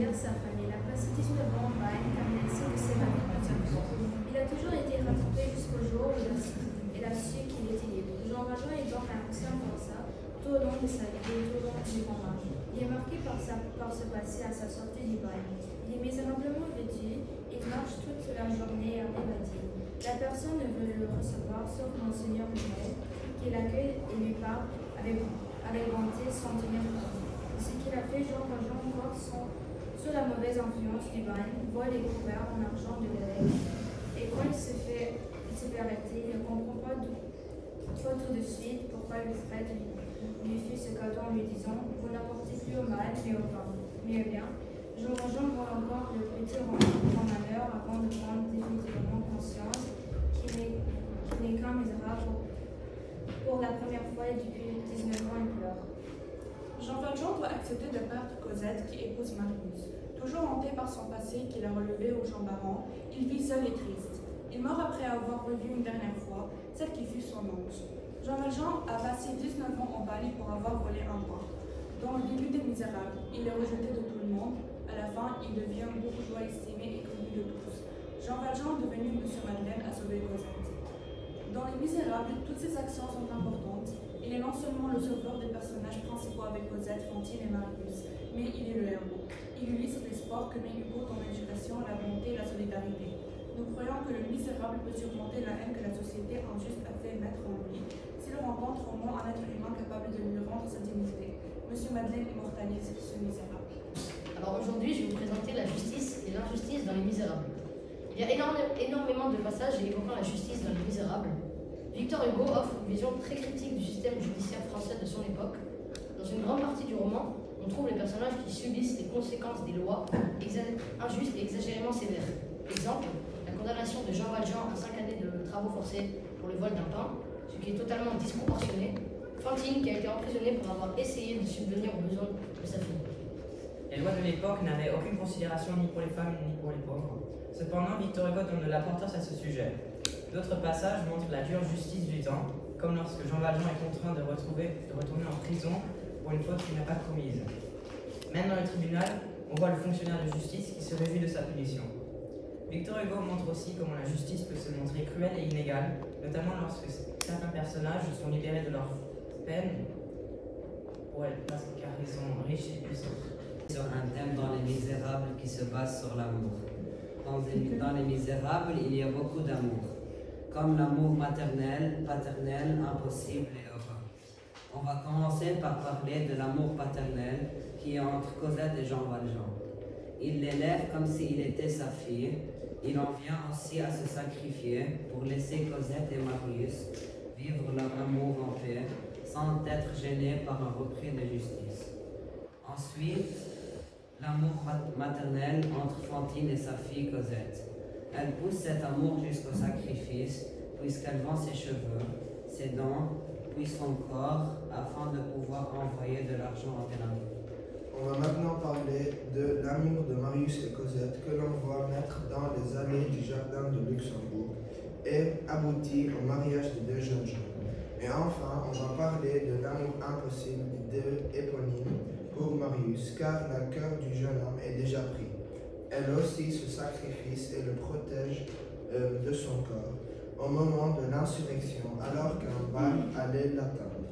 père, sa famille. Il a passé 19 ans en bagne car il a essayé de s'évader plusieurs fois. Il a toujours été rattrapé jusqu'au jour où il a su qu'il était libre. Jean Valjean est donc un ancien forçat tout au long de sa vie et tout au long du grand âge. Il est marqué par ce passé à sa sortie du bagne. Il est misérablement vêtu, il marche toute la journée en évadé. La personne ne veut le recevoir sauf Monseigneur Michel, qui l'accueille et lui parle avec bonté sans tenir compte. Ce qu'il a fait, Jean Valjean encore sous la mauvaise influence du bagne, voit les couverts en argent de l'évêque. Et quand il se fait arrêter, il ne comprend pas tout de suite pourquoi le prêtre lui fit ce cadeau en lui disant « Vous n'apportez plus au mal, mais au bien ». Jean Valjean voit encore le petit grand malheur avant de prendre définitivement conscience qu'il n'est qu'un misérable. Pour la première fois depuis 19 ans, il pleure. Jean Valjean doit accepter de perdre Cosette qui épouse Marius. Toujours hanté par son passé qu'il a relevé au Chambaran, il vit seul et triste. Il meurt après avoir revu une dernière fois celle qui fut son ange. Jean Valjean a passé 19 ans en bagne pour avoir volé un roi. Dans le début des Misérables, il est rejeté de tout le monde. À la fin, il devient bourgeois estimé et connu de tous. Jean Valjean, devenu Monsieur Madeleine, a sauvé Cosette. Dans Les Misérables, toutes ses actions sont importantes. Il est non seulement le sauveur des personnages principaux avec Cosette, Fantine et Marius, mais il est le héros. Il illustre l'espoir que met Hugo dans l'éducation, la bonté et la solidarité. Nous croyons que le misérable peut surmonter la haine que la société injuste a fait naître en lui, s'il rencontre au moins un être humain capable de lui rendre sa dignité. Monsieur Madeleine immortalise ce misérable. Alors aujourd'hui, je vais vous présenter la justice et l'injustice dans Les Misérables. Il y a énormément de passages évoquant la justice dans Les Misérables. Victor Hugo offre une vision très critique du système judiciaire français de son époque. Dans une grande partie du roman, on trouve les personnages qui subissent les conséquences des lois injustes et exagérément sévères. Exemple, la condamnation de Jean Valjean à 5 années de travaux forcés pour le vol d'un pain, ce qui est totalement disproportionné. Fantine qui a été emprisonnée pour avoir essayé de subvenir aux besoins de sa fille. Les lois de l'époque n'avaient aucune considération ni pour les femmes ni pour les pauvres. Cependant, Victor Hugo donne de l'importance à ce sujet. D'autres passages montrent la dure justice du temps, comme lorsque Jean Valjean est contraint de retourner en prison pour une faute qu'il n'a pas commise. Même dans le tribunal, on voit le fonctionnaire de justice qui se réjouit de sa punition. Victor Hugo montre aussi comment la justice peut se montrer cruelle et inégale, notamment lorsque certains personnages sont libérés de leur peine parce qu'ils sont riches et puissants. Sur un thème dans Les Misérables qui se base sur l'amour. Dans Les Misérables, il y a beaucoup d'amour, comme l'amour maternel, paternel, impossible et heureux. On va commencer par parler de l'amour paternel qui est entre Cosette et Jean Valjean. Il l'élève comme s'il était sa fille. Il en vient aussi à se sacrifier pour laisser Cosette et Marius vivre leur amour en paix, sans être gênés par un repris de justice. Ensuite, l'amour maternel entre Fantine et sa fille Cosette. Elle pousse cet amour jusqu'au sacrifice, puisqu'elle vend ses cheveux, ses dents, puis son corps, afin de pouvoir envoyer de l'argent à Thénardier. On va maintenant parler de l'amour de Marius et Cosette que l'on voit naître dans les allées du jardin de Luxembourg et aboutir au mariage des deux jeunes gens. Et enfin, on va parler de l'amour impossible de Éponine pour Marius, car le cœur du jeune homme est déjà pris. Elle aussi se sacrifie et le protège de son corps au moment de l'insurrection, alors qu'un bal allait l'atteindre.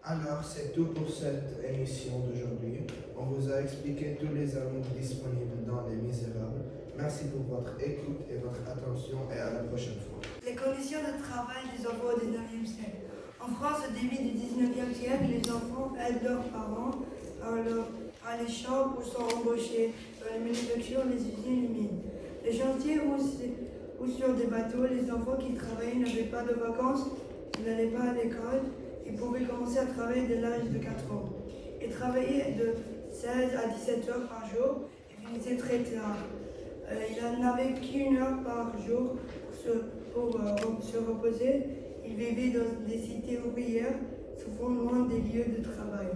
Alors, c'est tout pour cette émission d'aujourd'hui. On vous a expliqué tous les amours disponibles dans Les Misérables. Merci pour votre écoute et votre attention et à la prochaine fois. Les conditions de travail des enfants au XIXe siècle. En France, au début du XIXe siècle, les enfants aident leurs parents à les champs ou sont embauchés dans les manufactures, les usines, les mines. Les chantiers ou sur des bateaux, les enfants qui travaillaient n'avaient pas de vacances, ils n'allaient pas à l'école. Ils pouvaient commencer à travailler dès l'âge de 4 ans. Ils travaillaient de 16 à 17 heures par jour et finissaient très tard. Ils n'avaient qu'une heure par jour pour se reposer. Ils vivaient dans des cités ouvrières, souvent loin des lieux de travail.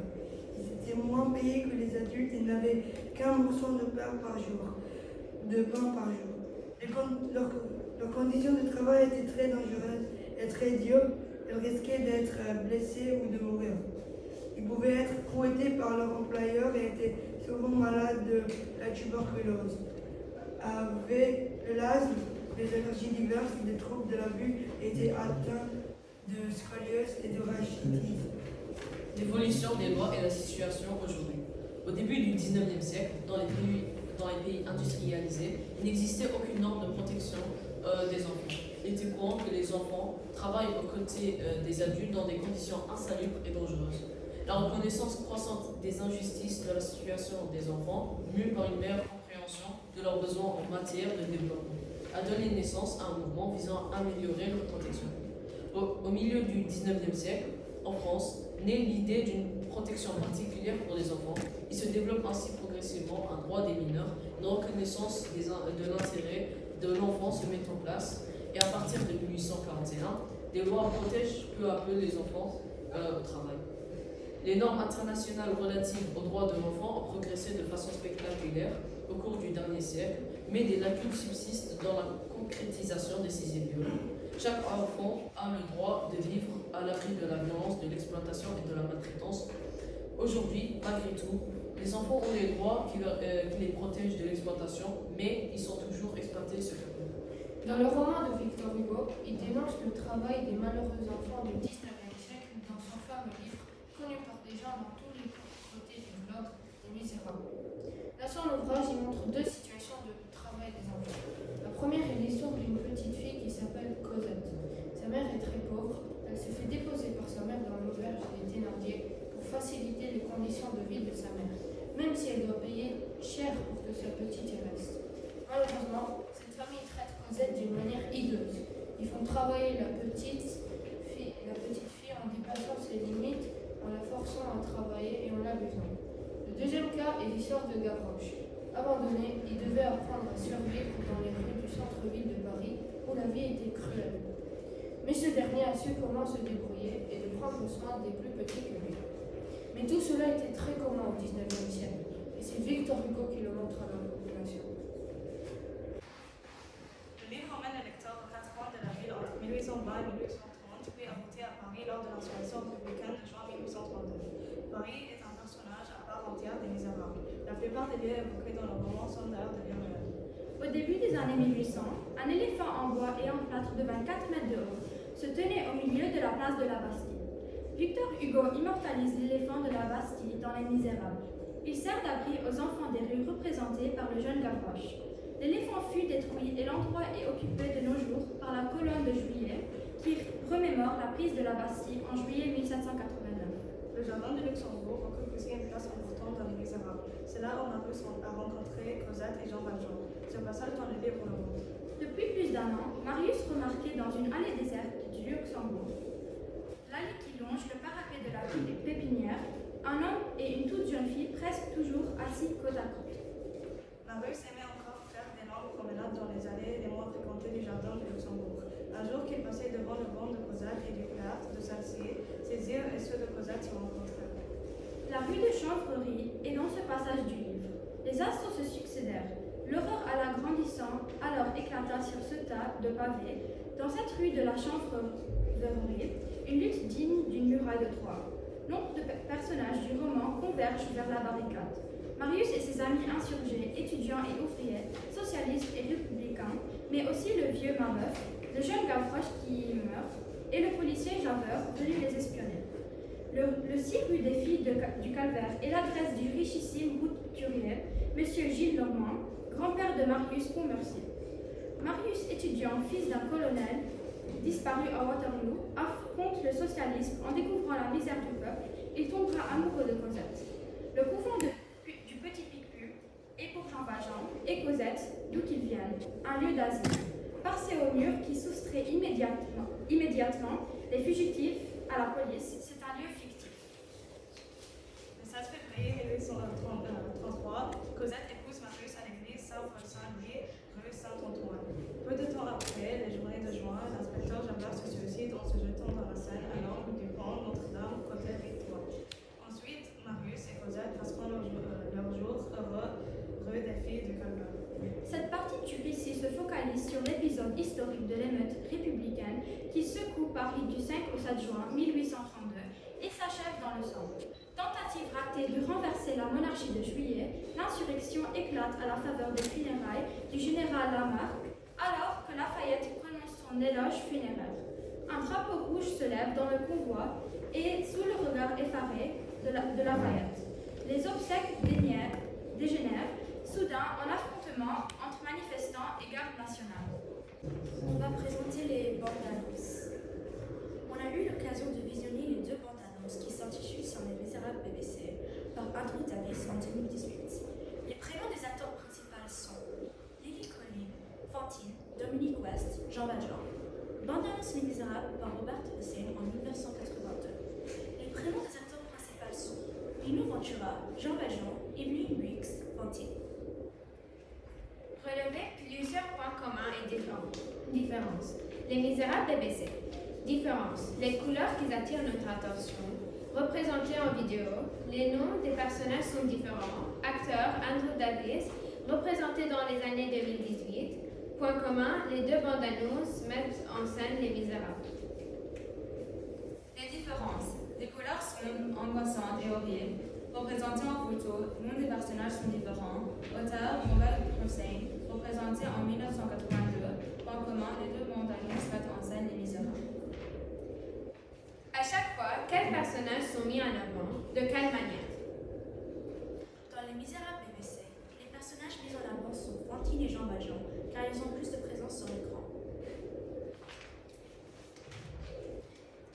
Ils étaient moins payés que les adultes et n'avaient qu'un morceau de pain par jour. Leurs conditions de travail étaient très dangereuses et très dures. Ils risquaient d'être blessés ou de mourir. Ils pouvaient être fouettés par leur employeur et étaient souvent malades de la tuberculose. Avec l'asthme, des allergies diverses, des troubles de la vue, étaient atteints de scoliose et de rachitisme. L'évolution des lois et la situation aujourd'hui. Au début du 19e siècle, dans les pays industrialisés, il n'existait aucune norme de protection des enfants. Il était courant que les enfants travaillent aux côtés des adultes dans des conditions insalubres et dangereuses. La reconnaissance croissante des injustices de la situation des enfants, mue par une meilleure compréhension de leurs besoins en matière de développement, a donné naissance à un mouvement visant à améliorer leur protection. Au milieu du 19e siècle, en France, naît l'idée d'une protection particulière pour les enfants. Il se développe ainsi progressivement un droit des mineurs, une reconnaissance de l'intérêt de l'enfant se met en place, et à partir de 1841, des lois protègent peu à peu les enfants au travail. Les normes internationales relatives aux droits de l'enfant ont progressé de façon spectaculaire au cours du dernier siècle, mais des lacunes subsistent dans la concrétisation de ces idéaux. Chaque enfant a le droit de vivre à l'abri de la violence, de l'exploitation et de la maltraitance. Aujourd'hui, malgré tout, les enfants ont les droits qui les protègent de l'exploitation, mais ils sont toujours exploités secrètement. Dans le roman de Victor Hugo, il dénonce le travail des malheureux enfants du 19e siècle dans son fameux livre, connu par des gens dans tous les côtés du globe, Les Misérables. Dans son ouvrage, il montre deux situations de travail des enfants. La première est l'histoire d'une petite fille qui s'appelle Cosette. Sa mère est très pauvre. Elle se fait déposer par sa mère dans l'auberge des Thénardier pour faciliter les conditions de vie de sa mère, même si elle doit payer cher pour que sa petite y reste. Malheureusement, cette famille traite Cosette d'une manière hideuse. Ils font travailler la petite fille en dépassant ses limites, en la forçant à travailler et en l'abusant. Le deuxième cas est l'histoire de Gavroche. Abandonné, il devait apprendre à survivre dans les rues du centre-ville de Paris, où la vie était cruelle. Mais ce dernier a su comment se débrouiller et de prendre soin des plus petits que lui. Mais tout cela était très commun au XIXe siècle, et c'est Victor Hugo qui le montre à la population. Le livre emmène le lecteur aux 4 coins de la ville entre 1820 et 1830, puis aboutit à Paris lors de l'insurrection républicaine de juin 1832. Paris est un personnage à part entière des Misérables. La plupart des lieux évoqués dans le roman sont d'ailleurs de lieux réels. Au début des années 1800, un éléphant en bois et en plâtre de 24 mètres de haut se tenait au milieu de la place de la Bastille. Victor Hugo immortalise l'éléphant de la Bastille dans Les Misérables. Il sert d'abri aux enfants des rues représentés par le jeune Gavroche. L'éléphant fut détruit et l'endroit est occupé de nos jours par la colonne de Juillet qui remémore la prise de la Bastille en juillet 1789. Le jardin de Luxembourg occupe aussi une place importante dans Les Misérables. C'est là où Marius a rencontré Cosette et Jean Valjean. Ce passage dans le livre le montre. Depuis plus d'un an, Marius remarquait dans une allée déserte du Luxembourg, l'allée qui longe le parapet de la rue des Pépinières, un homme et une toute jeune fille presque toujours assis côte à côte. Marius aimait encore faire des longues promenades dans les allées les moins fréquentées du jardin de Luxembourg. Un jour qu'il passait devant le banc de Cosette et du théâtre de celle-ci, ses yeux et ceux de Cosette se rencontrèrent. La rue de Chanvrerie est dans ce passage du livre. Les astres se succédèrent. L'horreur alla grandissant, alors éclata sur ce tas de pavés, dans cette rue de la Chanvrerie, une lutte digne d'une muraille de Troie. Nombre de personnages du roman convergent vers la barricade. Marius et ses amis insurgés, étudiants et ouvriers, socialistes et républicains, mais aussi le vieux Marbeuf, le jeune Gavroche qui meurt, et le policier Javert venu les espionner. Le 6 rue des Filles du Calvaire est l'adresse du richissime routurier, M. Gilles Normand, grand-père de Marius Pontmercier. Marius, étudiant, fils d'un colonel, disparu à Waterloo, affronte le socialisme en découvrant la misère du peuple. Il tombera amoureux de Cosette. Le couvent du Petit Picpus est pour Jean Valjean et Cosette, d'où qu'ils viennent, un lieu d'asile. Passé au mur qui soustrait immédiatement les fugitifs à la police, c'est un lieu fictif. Le 16 février 1833, Cosette épouse Marius à l'église Saint-Louis, rue Saint-Antoine. Peu de temps après, les journées de juin, l'inspecteur Javert se suicide en se jetant dans la Seine à l'angle du pont Notre-Dame, côté Victoire. Ensuite, Marius et Cosette passeront leurs jours heureux, rue des Filles du Calvaire. Cette partie du récit se focalise sur l'épisode historique de l'émeute républicaine qui secoue Paris du 5 au 7 juin 1832 et s'achève dans le sang. Tentative ratée de renverser la monarchie de Juillet, Marque, alors que Lafayette prononce son éloge funéraire. Un drapeau rouge se lève dans le convoi et sous le regard effaré de Lafayette. Les obsèques dégénèrent soudain en affrontement entre manifestants et garde nationale. On va présenter les bandes annonces. On a eu l'occasion de visionner les deux bandes annonces qui s'intitulent sur Les Misérables BBC par Andrew Davis en 2018. Les prénoms des acteurs principaux sont Lily Collins, Fantine, Dominique West, Jean Valjean. Bande annonce Les Misérables par Robert Hossein en 1982. Les prénoms des acteurs principaux sont Lino Ventura, Jean Valjean, Evelyn Weeks, Fantine. Relevez plusieurs points communs et différences. Les Misérables BBC. Différence. Les couleurs qui attirent notre attention. Représentées en vidéo. Les noms des personnages sont différents. Acteur Andrew Davis, représenté dans les années 2018. Point commun, les deux bandes annonces mettent en scène Les Misérables. Les différences. Les couleurs sont angoissantes et horribles. Représentées en photo, les noms des personnages sont différents. Auteur Robert Hossein, représenté en 1982. Point commun, les deux bandes annonces mettent en scène Les Misérables. À chaque fois, quels personnages sont mis en avant? De quelle manière? Dans Les Misérables BBC, les personnages mis en avant sont Fantine et Jean Valjean, car ils ont plus de présence sur l'écran.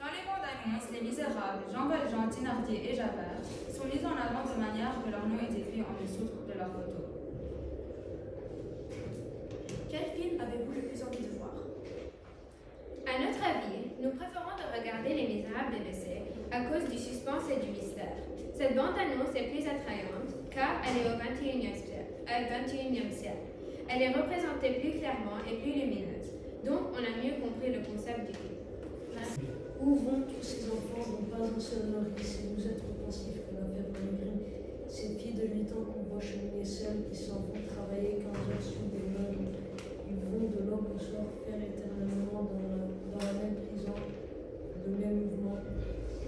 Dans les bandes annonces, Les Misérables, Jean Valjean, Thénardier et Javert sont mis en avant de manière que leur nom est écrit en dessous de leur photo. Quel film avez-vous le plus envie de voir? À notre avis, nous préférons de regarder Les Misérables BBC à cause du suspense et du mystère. Cette bande-annonce est plus attrayante car elle est au 21e siècle. Elle est représentée plus clairement et plus lumineuse. Donc, on a mieux compris le concept du film. Merci. Où vont tous ces enfants dont pas un seul nourrice et vous êtes repensifs que l'affaire Pellegrin? Ces filles de 8 ans qu'on voit cheminer seules, qui s'en vont travailler 15 heures sous des meubles. Ils vont de l'aube au soir faire éternellement dans la même prison, le même mouvement,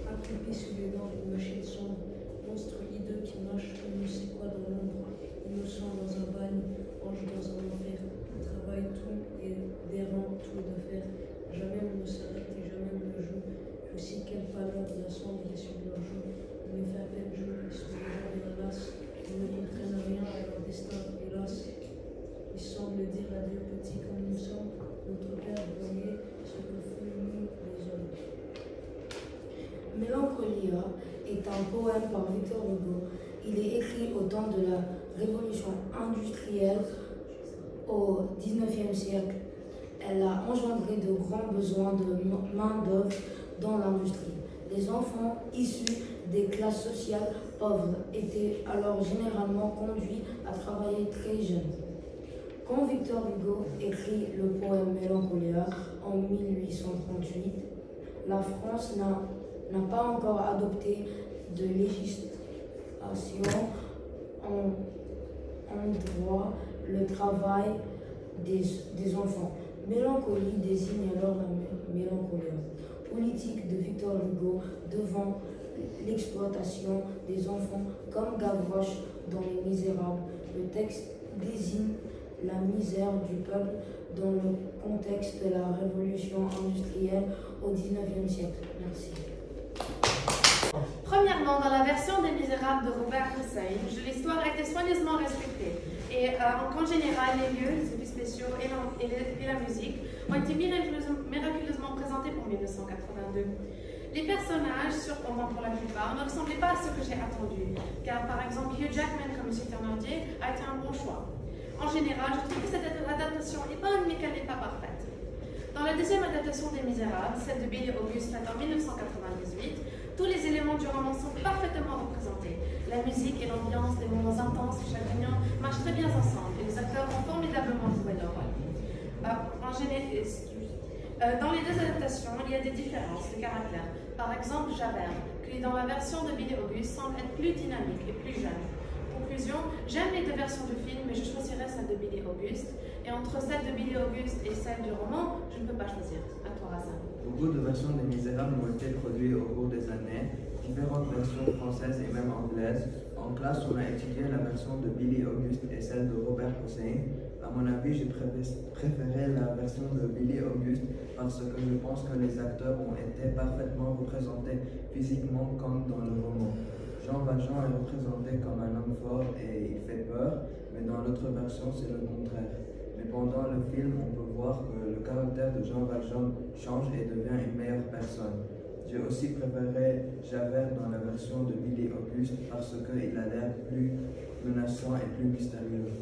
accroupis sous les dents d'une machine sombre, monstre hideux qui marche on ne sait quoi dans l'ombre, innocent dans un bagne, ange dans un enfer, travail tout et d'errant tout de fer, jamais on ne s'arrête et jamais on ne joue, aussi quelle pâleur de la cendre est sur leurs joues, on les fait à peine jouer, ils sont déjà des lasses, ils ne comprennent rien à leur destin, hélas. Ils semblent dire à Dieu petit comme nous sommes, notre Père voyez ce que font nous les hommes. Mélancolia est un poème par Victor Hugo. Il est écrit au temps de la révolution industrielle au XIXe siècle. Elle a engendré de grands besoins de main-d'œuvre dans l'industrie. Les enfants issus des classes sociales pauvres étaient alors généralement conduits à travailler très jeunes. Quand Victor Hugo écrit le poème Mélancolia en 1838, la France n'a pas encore adopté de législation en droit le travail des enfants. Mélancolie désigne alors la mélancolia politique de Victor Hugo devant l'exploitation des enfants comme Gavroche dans Les Misérables. Le texte désigne la misère du peuple dans le contexte de la révolution industrielle au XIXe siècle. Merci. Premièrement, dans la version des Misérables de Robert Hossein, l'histoire a été soigneusement respectée. Et en général, les lieux, les effets spéciaux et la musique ont été miraculeusement présentés pour 1982. Les personnages, surprenants pour la plupart, ne ressemblaient pas à ce que j'ai attendu, car par exemple Hugh Jackman comme M. Thénardier a été un bon choix. En général, je trouve que cette adaptation est bonne, mais qu'elle n'est pas parfaite. Dans la deuxième adaptation des Misérables, celle de Billy Auguste faite en 1998, tous les éléments du roman sont parfaitement représentés. La musique et l'ambiance, les moments intenses et chagrinants marchent très bien ensemble et les acteurs ont formidablement joué leur rôle. Dans les deux adaptations, il y a des différences de caractère. Par exemple, Javert, qui dans la version de Billy Auguste semble être plus dynamique et plus jeune. Conclusion, j'aime les deux versions du film, mais je choisirai celle de Billy Auguste. Et entre celle de Billy Auguste et celle du roman, je ne peux pas choisir. À toi, Hassan. Beaucoup de versions des Misérables ont été produites au cours des années. Différentes versions françaises et même anglaises ont En classe, on a étudié la version de Billy Auguste et celle de Robert Hossein. À mon avis, j'ai préféré la version de Billy Auguste parce que je pense que les acteurs ont été parfaitement représentés physiquement comme dans le roman. Jean Valjean est représenté comme un homme fort et il fait peur, mais dans l'autre version, c'est le contraire. Mais pendant le film, on peut voir que le caractère de Jean Valjean change et devient une meilleure personne. J'ai aussi préféré Javert dans la version de Billy Auguste parce qu'il a l'air plus menaçant et plus mystérieux.